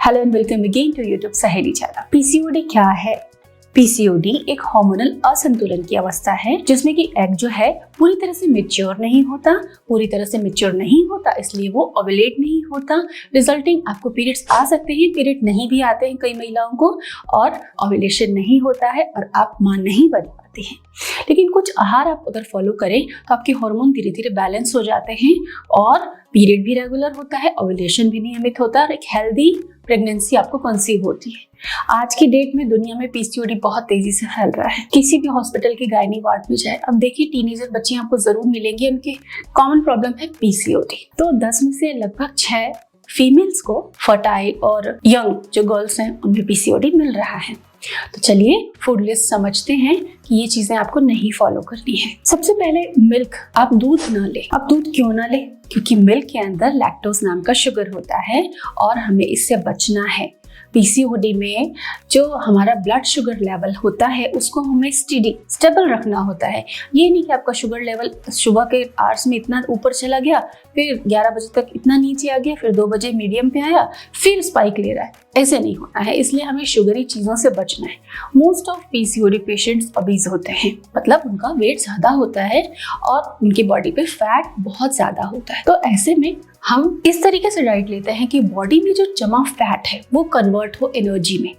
Hello and welcome again to YouTube Saheli channel. PCOD क्या है? PCOD एक हार्मोनल असंतुलन की अवस्था है जिसमें कि एग जो है पूरी तरह से मैच्योर नहीं होता, इसलिए वो ओव्यूलेट नहीं होता। रिजल्टिंग आपको पीरियड्स आ सकते हैं, पीरियड नहीं भी आते हैं कई महिलाओं को, और ओव्यूलेशन नहीं होता है और आप मां नहीं बन पाती हैं। लेकिन कुछ आहार आप अगर फॉलो करें तो आपके हार्मोन धीरे धीरे बैलेंस हो जाते हैं और पीरियड भी रेगुलर होता है, ओव्यूलेशन भी नियमित होता है और एक हेल्दी प्रेगनेंसी आपको कंसीव होती है। आज की डेट में दुनिया में पीसीओडी बहुत तेजी से फैल रहा है। किसी भी हॉस्पिटल के गायनी वार्ड में जाए, अब देखिए टीनेजर बच्चे आपको जरूर मिलेंगे, उनके कॉमन प्रॉब्लम है पीसीओडी। तो 10 में से लगभग 6 फीमेल्स को फर्टाइल और यंग जो गर्ल्स हैं उनमें पीसीओडी मिल रहा है। तो चलिए फूड लिस्ट समझते हैं कि ये चीजें आपको नहीं फॉलो करनी है। सबसे पहले मिल्क, आप दूध ना लें। अब दूध क्यों ना लें? क्योंकि मिल्क के अंदर लैक्टोज नाम का शुगर होता है और हमें इससे बचना है। पीसीओडी में जो हमारा ब्लड शुगर लेवल होता है उसको हमें स्टेबल रखना होता है। ये नहीं कि आपका शुगर लेवल सुबह के आवर्स में इतना ऊपर चला गया, फिर 11 बजे तक इतना नीचे आ गया, फिर 2 बजे मीडियम पे आया, फिर स्पाइक ले रहा है। ऐसे नहीं होना है, इसलिए हमें शुगरी चीज़ों से बचना है। Most of PCOD patients obese होते हैं, मतलब उनका वेट ज़्यादा होता है और उनकी बॉडी पे फैट बहुत ज़्यादा होता है। तो ऐसे में हम इस तरीके से डाइट लेते हैं कि बॉडी में जो जमा फैट है वो कन्वर्ट हो एनर्जी में,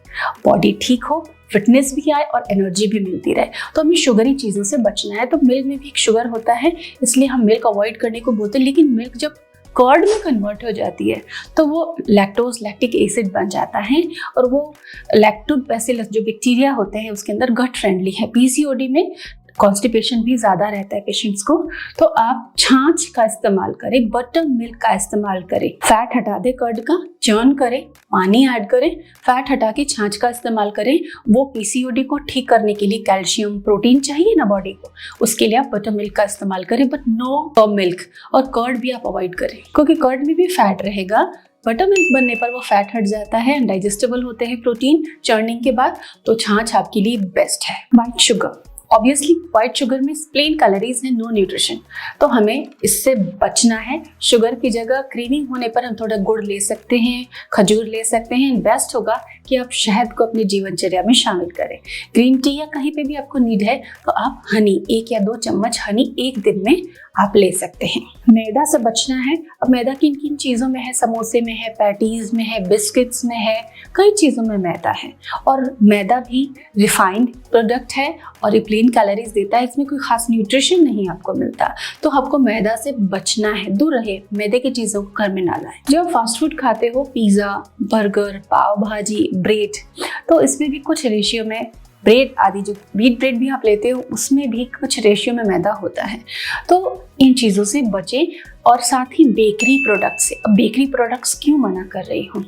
बॉडी ठीक हो, फिटनेस भी आए और एनर्जी भी मिलती रहे। तो हमें शुगरी चीज़ों से बचना है। तो मिल्क में भी एक शुगर होता है, इसलिए हम मिल्क अवॉइड करने को बोलते हैं। लेकिन मिल्क जब कर्ड में कन्वर्ट हो जाती है तो वो लैक्टोज लैक्टिक एसिड बन जाता है और वो लैक्टोबैसिलस जो बैक्टीरिया होते हैं उसके अंदर गट फ्रेंडली है। पीसीओडी में कॉन्स्टिपेशन भी ज़्यादा रहता है पेशेंट्स को, तो आप छाछ का इस्तेमाल करें, बटर मिल्क का इस्तेमाल करें। फैट हटा दें कर्ड का, चर्न करें, पानी ऐड करें, फैट हटा के छाछ का इस्तेमाल करें। वो पीसीओडी को ठीक करने के लिए कैल्शियम प्रोटीन चाहिए ना बॉडी को, उसके लिए आप बटर मिल्क का इस्तेमाल करें, बट नो कम मिल्क। और कर्ड भी आप अवॉइड करें क्योंकि कर्ड में भी फैट रहेगा। बटर मिल्क बनने पर वो फैट हट जाता है, डाइजेस्टेबल होते हैं प्रोटीन चर्निंग के बाद, तो छाछ आपके लिए बेस्ट है। White sugar, obviously white sugar में प्लेन कैलोरीज है, नो न्यूट्रिशन, तो हमें इससे बचना है। शुगर की जगह क्रेविंग होने पर हम थोड़ा गुड़ ले सकते हैं, खजूर ले सकते हैं। बेस्ट होगा कि आप शहद को अपनी जीवनचर्या में शामिल करें। ग्रीन टी या कहीं पे भी आपको नीड है तो आप हनी 1 या 2 चम्मच हनी एक दिन में आप ले सकते हैं। मैदा से बचना है। अब मैदा किन किन चीज़ों में है? समोसे में है, पैटीज में है, बिस्किट्स में है, कई चीज़ों में मैदा है। और मैदा भी रिफाइंड प्रोडक्ट है और ये प्लेन कैलोरीज देता है, इसमें कोई खास न्यूट्रिशन नहीं आपको मिलता। तो आपको मैदा से बचना है, दूर रहे, मैदे की चीज़ों को घर में ना लाएं। जब फास्ट फूड खाते हो, पिज़्ज़ा, बर्गर, पाव भाजी, ब्रेड, तो इसमें भी कुछ रेशियो में ब्रेड आदि जो व्हीट ब्रेड भी आप लेते हो उसमें भी कुछ रेशियो में मैदा होता है। तो इन चीज़ों से बचें। और साथ ही बेकरी प्रोडक्ट्स से। अब बेकरी प्रोडक्ट्स क्यों मना कर रही हूँ?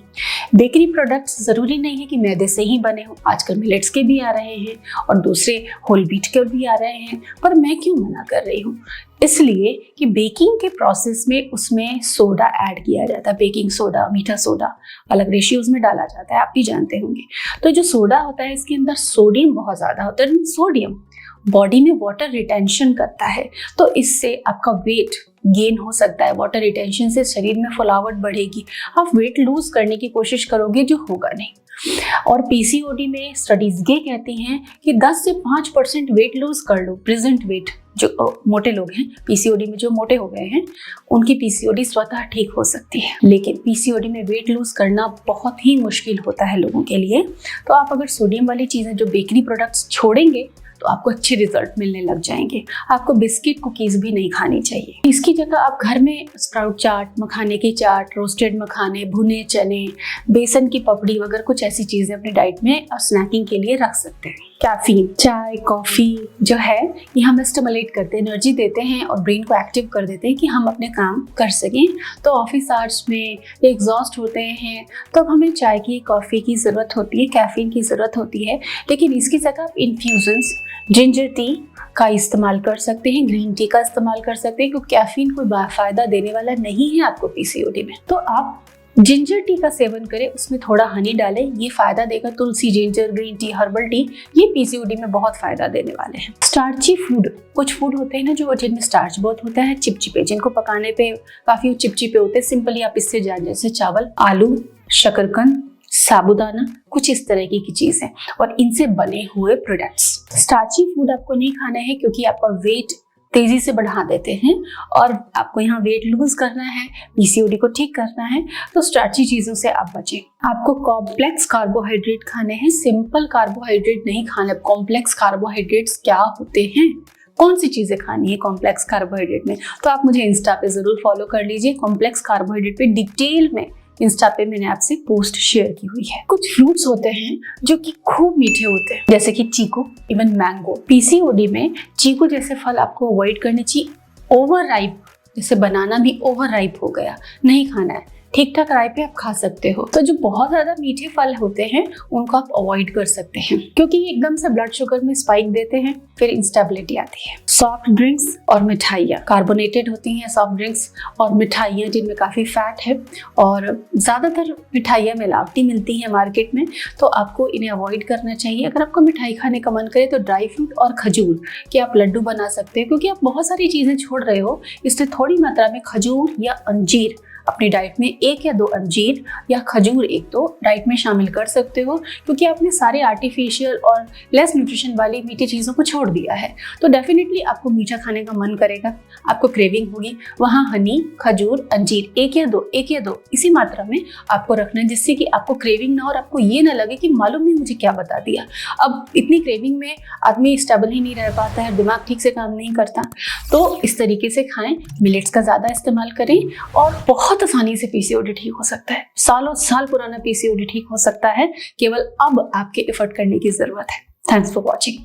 बेकरी प्रोडक्ट्स ज़रूरी नहीं है कि मैदे से ही बने हो, आजकल मिलेट्स के भी आ रहे हैं और दूसरे होल व्हीट के भी आ रहे हैं। पर मैं क्यों मना कर रही हूँ? इसलिए कि बेकिंग के प्रोसेस में उसमें सोडा ऐड किया जाता है, बेकिंग सोडा, मीठा सोडा अलग रेशियोज में डाला जाता है, आप भी जानते होंगे। तो जो सोडा होता है इसके अंदर सोडियम बहुत ज़्यादा होता है। सोडियम बॉडी में वाटर रिटेंशन करता है, तो इससे आपका वेट गेन हो सकता है। वाटर रिटेंशन से शरीर में फुलावट बढ़ेगी, आप वेट लूज करने की कोशिश करोगे जो होगा नहीं। और पीसीओडी में स्टडीज ये कहती हैं कि 10 से 5% वेट लूज कर लो। प्रेजेंट वेट जो मोटे लोग हैं, पीसीओडी में जो मोटे हो गए हैं, उनकी पीसीओडी स्वतः ठीक हो सकती है। लेकिन पीसीओडी में वेट लूज करना बहुत ही मुश्किल होता है लोगों के लिए। तो आप अगर सोडियम वाली चीज़ें जो बेकरी प्रोडक्ट्स छोड़ेंगे तो आपको अच्छे रिजल्ट मिलने लग जाएंगे। आपको बिस्किट कुकीज़ भी नहीं खानी चाहिए। इसकी जगह आप घर में स्प्राउट चाट, मखाने की चाट, रोस्टेड मखाने, भुने चने, बेसन की पपड़ी वगैरह कुछ ऐसी चीज़ें अपनी डाइट में और स्नैकिंग के लिए रख सकते हैं। कैफीन, चाय, कॉफ़ी जो है ये हमें स्टिमुलेट करते हैं, एनर्जी देते हैं और ब्रेन को एक्टिव कर देते हैं कि हम अपने काम कर सकें। तो ऑफिस आवर्स में एग्जॉस्ट होते हैं तब हमें चाय की, कॉफ़ी की ज़रूरत होती है, कैफीन की ज़रूरत होती है। लेकिन इसकी जगह आप इन्फ्यूजन्स, जिंजर टी का इस्तेमाल कर सकते हैं, ग्रीन टी का इस्तेमाल कर सकते हैं, क्योंकि कैफीन कोई फ़ायदा देने वाला नहीं है आपको पीसीओडी में। तो आप जिंजर टी का सेवन करें, उसमें थोड़ा हनी डालें, ये फायदा देगा। तुलसी, ginger, green tea, herbal tea, ये पीसीओडी में बहुत फायदा देने वाले हैं। स्टार्ची फूड, कुछ फूड होते हैं ना जो जिनमें स्टार्च बहुत होता है, चिपचिपे, जिनको पकाने पे काफी चिपचिपे होते हैं। सिंपली आप इससे जान, जैसे चावल, आलू, शकरकंद, साबूदाना, कुछ इस तरह की चीजें और इनसे बने हुए प्रोडक्ट्स। स्टार्ची फूड आपको नहीं खाना है क्योंकि आपका वेट तेजी से बढ़ा देते हैं और आपको यहाँ वेट लूज करना है, पीसीओडी को ठीक करना है, तो स्टार्ची चीजों से आप बचें। आपको कॉम्प्लेक्स कार्बोहाइड्रेट खाने हैं, सिंपल कार्बोहाइड्रेट नहीं खाने। कॉम्प्लेक्स कार्बोहाइड्रेट्स क्या होते हैं, कौन सी चीजें खानी है कॉम्प्लेक्स कार्बोहाइड्रेट में, तो आप मुझे इंस्टा पे जरूर फॉलो कर लीजिए। कॉम्प्लेक्स कार्बोहाइड्रेट पे डिटेल में इंस्टा पे मैंने आपसे पोस्ट शेयर की हुई है। कुछ फ्रूट्स होते हैं जो कि खूब मीठे होते हैं, जैसे कि चीकू, इवन मैंगो। पीसीओडी में चीकू जैसे फल आपको अवॉइड करने चाहिए। ओवर राइप, जैसे बनाना भी ओवर राइप हो गया, नहीं खाना है। ठीक ठाक राय पे आप खा सकते हो। तो जो बहुत ज्यादा मीठे फल होते हैं उनको आप अवॉइड कर सकते हैं क्योंकि ये एकदम से ब्लड शुगर में स्पाइक देते हैं, फिर इंस्टेबिलिटी आती है। सॉफ्ट ड्रिंक्स और मिठाइयाँ कार्बोनेटेड होती हैं, सॉफ्ट ड्रिंक्स और मिठाइयाँ जिनमें काफ़ी फैट है और ज़्यादातर मिठाइयाँ मिलावटी मिलती हैं मार्केट में, तो आपको इन्हें अवॉइड करना चाहिए। अगर आपको मिठाई खाने का मन करे तो ड्राई फ्रूट और खजूर के आप लड्डू बना सकते हैं क्योंकि आप बहुत सारी चीज़ें छोड़ रहे हो, इसलिए थोड़ी मात्रा में खजूर या अंजीर अपनी डाइट में 1 या 2 अंजीर या खजूर 1-2 डाइट में शामिल कर सकते हो क्योंकि आपने सारे आर्टिफिशियल और लेस न्यूट्रिशन वाली मीठी चीज़ों को छोड़ दिया है। तो डेफिनेटली आपको मीठा खाने का मन करेगा, आपको क्रेविंग होगी, वहाँ हनी, खजूर, अंजीर 1 या 2 इसी मात्रा में आपको रखना है जिससे कि आपको क्रेविंग ना और आपको ये ना लगे कि मालूम नहीं मुझे क्या बता दिया। अब इतनी क्रेविंग में आदमी स्टेबल ही नहीं रह पाता है, दिमाग ठीक से काम नहीं करता। तो इस तरीके से खाएं, मिलेट्स का ज़्यादा इस्तेमाल करें और बहुत आसानी से पीसीओडी ठीक हो सकता है। सालों साल पुराना पीसीओडी ठीक हो सकता है, केवल अब आपके एफर्ट करने की जरूरत है। Thanks for watching.